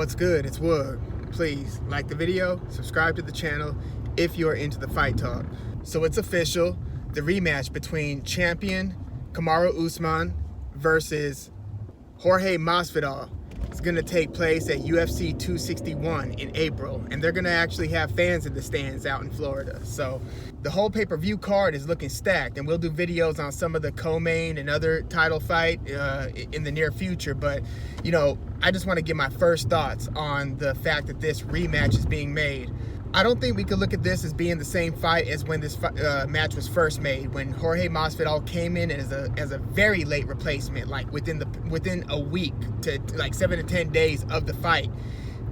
What's good? It's Wood. Please like the video, subscribe to the channel if you're into the fight talk. So it's official, the rematch between champion Kamaru Usman versus Jorge Masvidal is going to take place at UFC 261 in April, and they're going to actually have fans in the stands out in Florida. So the whole pay-per-view card is looking stacked, and we'll do videos on some of the co-main and other title fight in the near future. But you know, I just want to give my first thoughts on the fact that this rematch is being made. I don't think we could look at this as being the same fight as when this match was first made, when Jorge Masvidal came in as a very late replacement, like within a week to like 7 to 10 days of the fight,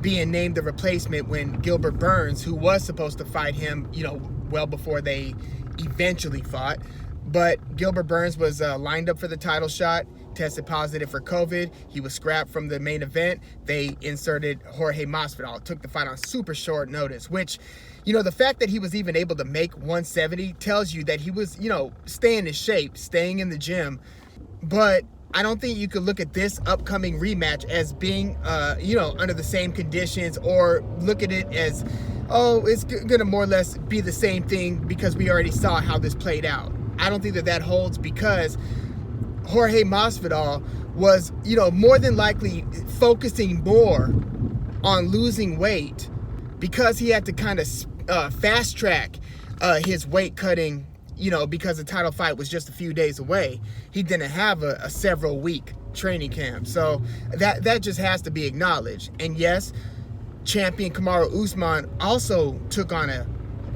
being named the replacement when Gilbert Burns, who was supposed to fight him, you know, well before they eventually fought, but Gilbert Burns was lined up for the title shot, tested positive for COVID. He was scrapped from the main event. They inserted Jorge Masvidal, took the fight on super short notice, which, you know, the fact that he was even able to make 170 tells you that he was, you know, staying in shape, staying in the gym. But I don't think you could look at this upcoming rematch as being, you know, under the same conditions, or look at it as, oh, it's gonna more or less be the same thing because we already saw how this played out. I don't think that holds, because Jorge Masvidal was, you know, more than likely focusing more on losing weight because he had to kind of fast track his weight cutting, you know, because the title fight was just a few days away. He didn't have a several week training camp. So that just has to be acknowledged. And yes, champion Kamaru Usman also took on a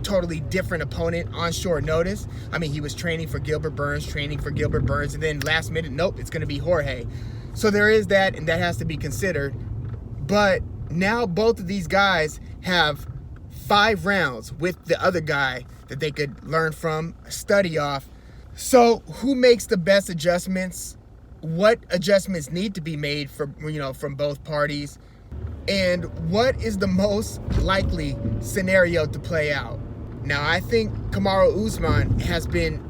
totally different opponent on short notice. I mean, he was training for Gilbert Burns, and then last minute, nope, it's going to be Jorge. So there is that, and that has to be considered. But now both of these guys have 5 rounds with the other guy that they could learn from, study off. So who makes the best adjustments? What adjustments need to be made for, you know, from both parties? And what is the most likely scenario to play out? Now, I think Kamaru Usman has been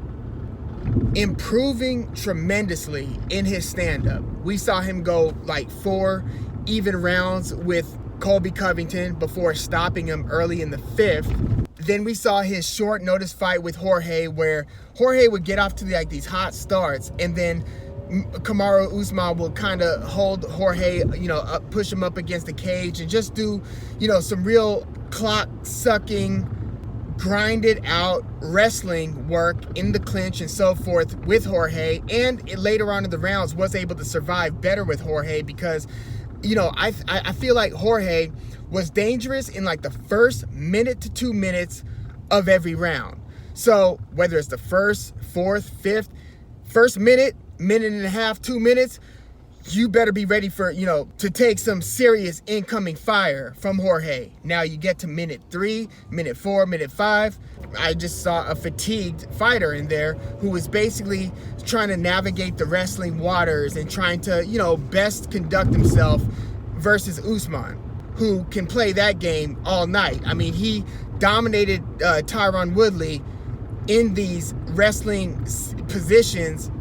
improving tremendously in his stand-up. We saw him go like 4 even rounds with Colby Covington before stopping him early in the 5th. Then we saw his short notice fight with Jorge, where Jorge would get off to like these hot starts, and then Kamaru Usman will kind of hold Jorge, you know, push him up against the cage and just do, you know, some real clock sucking, grinded out wrestling work in the clinch and so forth with Jorge. And later on in the rounds was able to survive better with Jorge because, you know, I feel like Jorge was dangerous in like the first minute to 2 minutes of every round. So whether it's the first, 4th, 5th, first minute and a half, 2 minutes, you better be ready for, you know, to take some serious incoming fire from Jorge. Now you get to minute 3, minute 4, minute 5. I just saw a fatigued fighter in there who was basically trying to navigate the wrestling waters and trying to, you know, best conduct himself versus Usman, who can play that game all night. I mean, he dominated Tyron Woodley in these wrestling positions,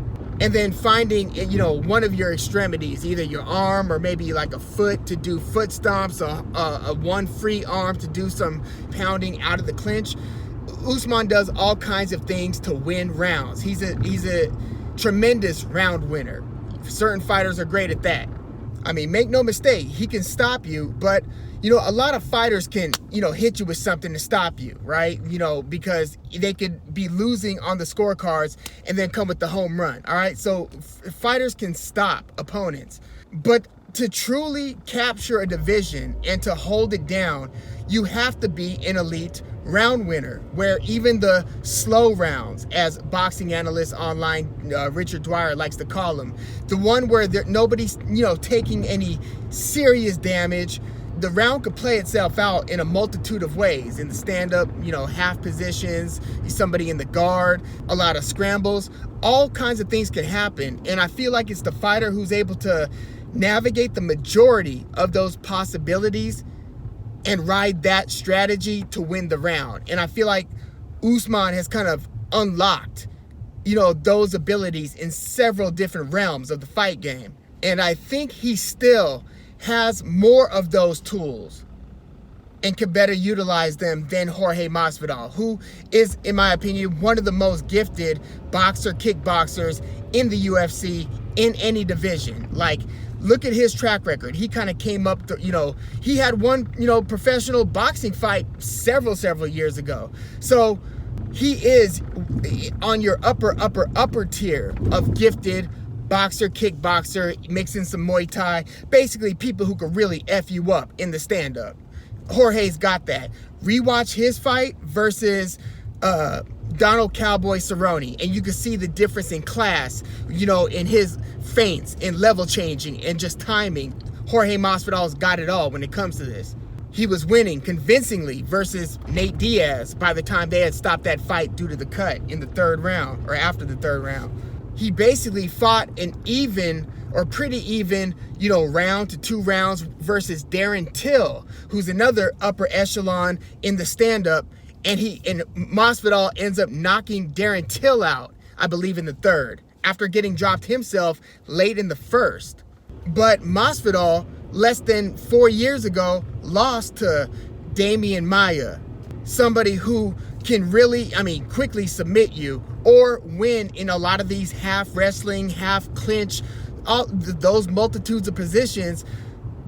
and then finding, you know, one of your extremities, either your arm or maybe like a foot to do foot stomps, or a one free arm to do some pounding out of the clinch. Usman does all kinds of things to win rounds. He's a tremendous round winner. Certain fighters are great at that. I mean, make no mistake, he can stop you, but, you know, a lot of fighters can, you know, hit you with something to stop you, right? You know, because they could be losing on the scorecards and then come with the home run, all right? So fighters can stop opponents, but to truly capture a division and to hold it down, you have to be an elite round winner, where even the slow rounds, as boxing analysts online, Richard Dwyer likes to call them, the one where nobody's, you know, taking any serious damage, the round could play itself out in a multitude of ways. In the stand-up, you know, half positions, somebody in the guard, a lot of scrambles, all kinds of things can happen. And I feel like it's the fighter who's able to navigate the majority of those possibilities and ride that strategy to win the round. And I feel like Usman has kind of unlocked, you know, those abilities in several different realms of the fight game. And I think he still has more of those tools and can better utilize them than Jorge Masvidal, who is, in my opinion, one of the most gifted kickboxers in the UFC in any division. Like, look at his track record. He kind of came up, he had one, professional boxing fight several years ago. So he is on your upper tier of gifted kickboxer, mixing some Muay Thai, basically people who could really F you up in the stand-up. Jorge's got that. Rewatch his fight versus Donald Cowboy Cerrone, and you can see the difference in class, in his feints, in level changing, and just timing. Jorge Masvidal's got it all when it comes to this. He was winning convincingly versus Nate Diaz by the time they had stopped that fight due to the cut in the third round, or after the third round. He basically fought an even, or pretty even, round to 2 rounds versus Darren Till, who's another upper echelon in the stand-up, and Masvidal ends up knocking Darren Till out, I believe, in the third, after getting dropped himself late in the first. But Masvidal, less than 4 years ago, lost to Damian Maia, somebody who can really, quickly submit you or win in a lot of these half wrestling, half clinch, all those multitudes of positions.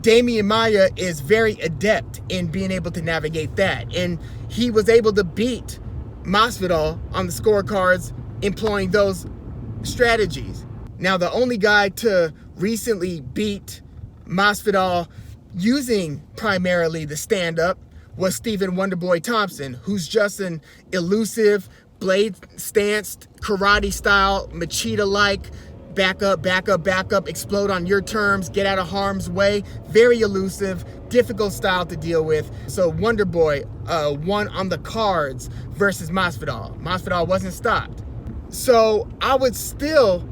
Damian Maia is very adept in being able to navigate that. And he was able to beat Masvidal on the scorecards employing those strategies. Now, the only guy to recently beat Masvidal using primarily the stand-up was Stephen Wonderboy Thompson, who's just an elusive, blade stance, karate style, Machida-like, back up, explode on your terms, get out of harm's way. Very elusive, difficult style to deal with. So Wonderboy won on the cards versus Masvidal. Masvidal wasn't stopped. So I would still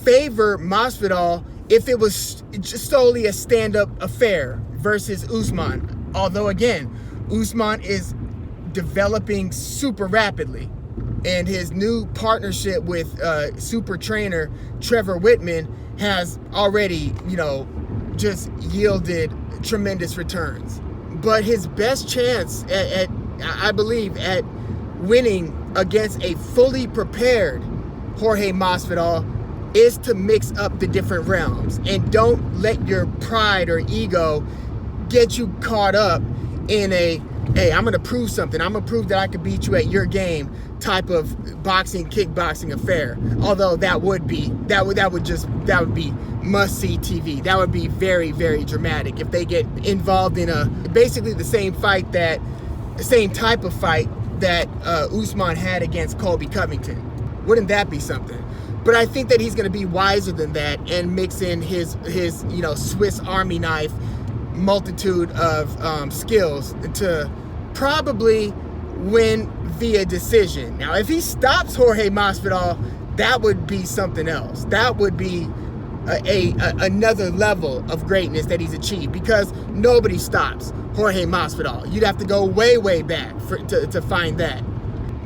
favor Masvidal if it was just solely a stand-up affair versus Usman. Although, again, Usman is developing super rapidly, and his new partnership with super trainer Trevor Whitman has already, just yielded tremendous returns. But his best chance I believe, at winning against a fully prepared Jorge Masvidal is to mix up the different realms, and don't let your pride or ego get you caught up in a, hey, I'm gonna prove something, I'm gonna prove that I could beat you at your game type of kickboxing affair. Although that would be must-see TV. That would be very, very dramatic if they get involved in basically the same type of fight that Usman had against Colby Covington. Wouldn't that be something? But I think that he's going to be wiser than that and mix in his Swiss Army knife multitude of skills to probably win via decision. Now, if he stops Jorge Masvidal, that would be something else. That would be another level of greatness that he's achieved, because nobody stops Jorge Masvidal. You'd have to go way, way back to find that.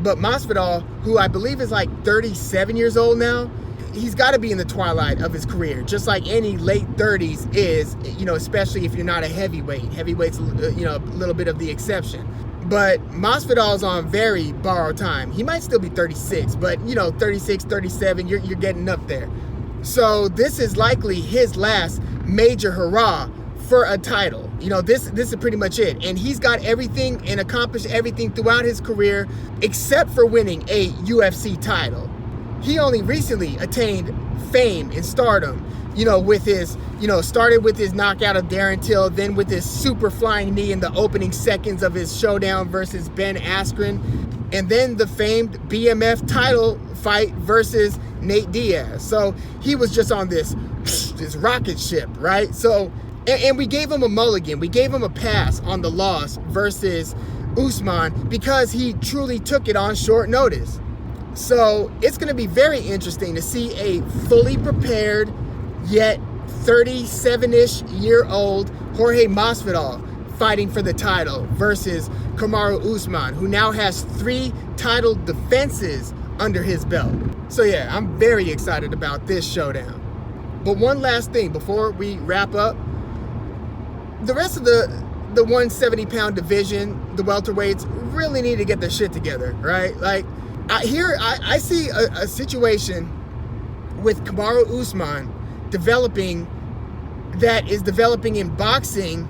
But Masvidal, who I believe is like 37 years old now, he's got to be in the twilight of his career, just like any late 30s is, especially if you're not a heavyweight. Heavyweight's, a little bit of the exception. But Masvidal's on very borrowed time. He might still be 36, but, 36, 37, you're getting up there. So this is likely his last major hurrah for a title. This is pretty much it. And he's got everything and accomplished everything throughout his career except for winning a UFC title. He only recently attained fame and stardom, with his, started with his knockout of Darren Till, then with his super flying knee in the opening seconds of his showdown versus Ben Askren, and then the famed BMF title fight versus Nate Diaz. So he was just on this rocket ship, right? So, and we gave him a mulligan. We gave him a pass on the loss versus Usman because he truly took it on short notice. So it's going to be very interesting to see a fully prepared, yet 37-ish year old Jorge Masvidal fighting for the title versus Kamaru Usman, who now has 3 title defenses under his belt. So yeah, I'm very excited about this showdown. But one last thing before we wrap up. the rest of the 170-pound division, the welterweights, really need to get their shit together, right? Like, I see a situation with Kamaru Usman developing in boxing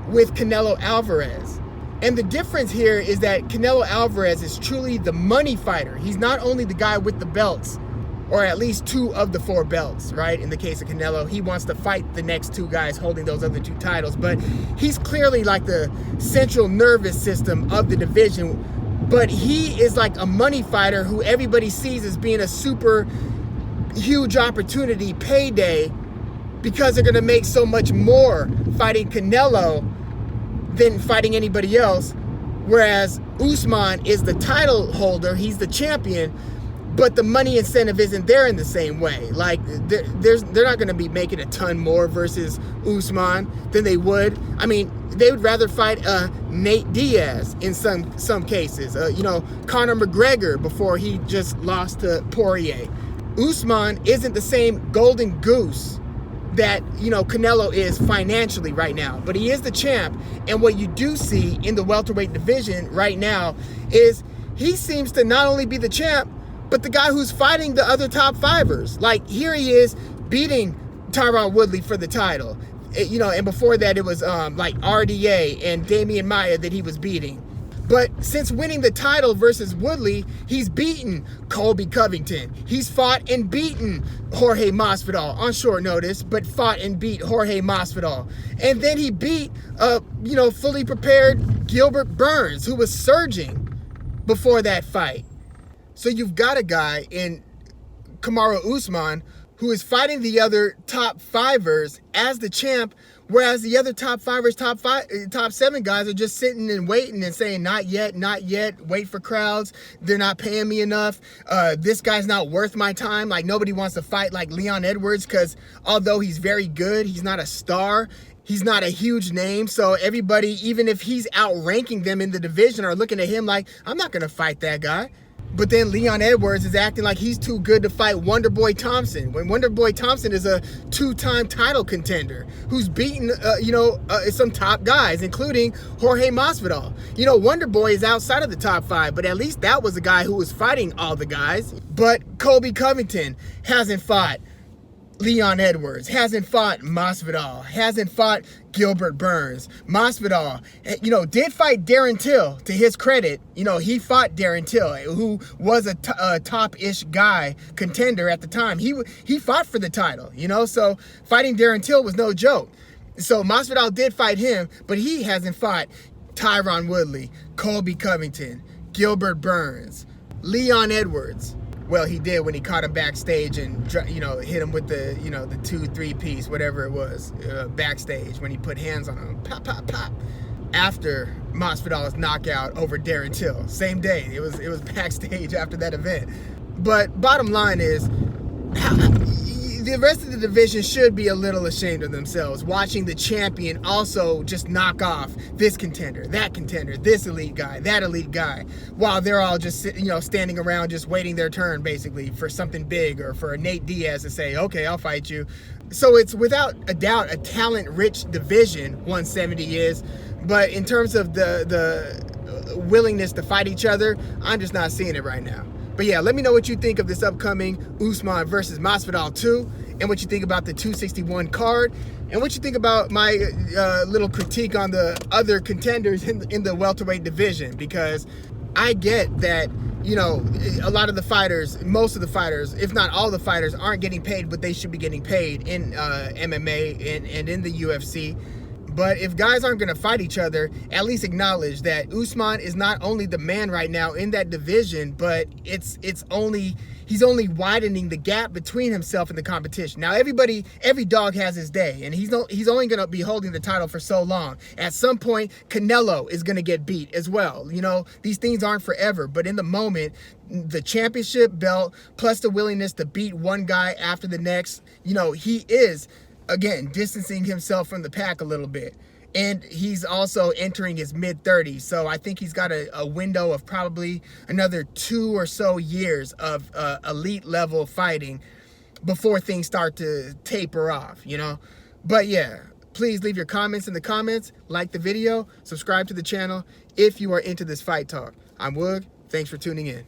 with Canelo Alvarez. And the difference here is that Canelo Alvarez is truly the money fighter. He's not only the guy with the belts, or at least 2 of the 4 belts, right? In the case of Canelo, he wants to fight the next 2 guys holding those other 2 titles, but he's clearly like the central nervous system of the division. But he is like a money fighter who everybody sees as being a super huge opportunity payday, because they're gonna make so much more fighting Canelo than fighting anybody else. Whereas Usman is the title holder, he's the champion, but the money incentive isn't there in the same way. Like, they're not going to be making a ton more versus Usman than they would. I mean, they would rather fight Nate Diaz in some cases. Conor McGregor before he just lost to Poirier. Usman isn't the same golden goose that, Canelo is financially right now, but he is the champ. And what you do see in the welterweight division right now is he seems to not only be the champ, but the guy who's fighting the other top fivers. Like, here he is beating Tyron Woodley for the title. And before that it was like RDA and Damian Maia that he was beating. But since winning the title versus Woodley, he's beaten Colby Covington. He's fought and beaten Jorge Masvidal on short notice, but fought and beat Jorge Masvidal. And then he beat, fully prepared Gilbert Burns, who was surging before that fight. So you've got a guy in Kamaru Usman who is fighting the other top fivers as the champ, whereas the other top 7 guys are just sitting and waiting and saying, not yet, wait for crowds, they're not paying me enough, this guy's not worth my time. Like, nobody wants to fight like Leon Edwards, because although he's very good, he's not a star. He's not a huge name, so everybody, even if he's outranking them in the division, are looking at him like, I'm not going to fight that guy. But then Leon Edwards is acting like he's too good to fight Wonderboy Thompson, when Wonderboy Thompson is a 2-time title contender who's beaten, some top guys, including Jorge Masvidal. Wonderboy is outside of the top 5, but at least that was a guy who was fighting all the guys. But Colby Covington hasn't fought Leon Edwards, hasn't fought Masvidal, hasn't fought Gilbert Burns. Masvidal, did fight Darren Till. To his credit, he fought Darren Till, who was a top-ish guy, contender at the time. He fought for the title, so fighting Darren Till was no joke. So Masvidal did fight him, but he hasn't fought Tyron Woodley, Colby Covington, Gilbert Burns, Leon Edwards. Well, he did when he caught him backstage and, hit him with the, the 2-3 piece, whatever it was, backstage, when he put hands on him. Pop, pop, pop. After Masvidal's knockout over Darren Till. Same day. It was backstage after that event. But bottom line is, the rest of the division should be a little ashamed of themselves, watching the champion also just knock off this contender, this elite guy, that elite guy, while they're all just standing around just waiting their turn, basically, for something big, or for a Nate Diaz to say, okay, I'll fight you. So it's without a doubt a talent-rich division, 170 is, but in terms of the willingness to fight each other, I'm just not seeing it right now. But yeah, let me know what you think of this upcoming Usman versus Masvidal 2, and what you think about the 261 card, and what you think about my little critique on the other contenders in the welterweight division, because I get that, a lot of the fighters, most of the fighters, if not all the fighters, aren't getting paid what they should be getting paid in MMA and in the UFC. But if guys aren't going to fight each other, at least acknowledge that Usman is not only the man right now in that division, but he's only widening the gap between himself and the competition. Now, every dog has his day, and he's only going to be holding the title for so long. At some point, Canelo is going to get beat as well. These things aren't forever, but in the moment, the championship belt plus the willingness to beat one guy after the next, he is, again, distancing himself from the pack a little bit. And he's also entering his mid-30s. So I think he's got a window of probably another 2 or so years of elite level fighting before things start to taper off, But yeah, Please leave your comments in the comments, like the video, subscribe to the channel if you are into this fight talk. I'm Woog. Thanks for tuning in.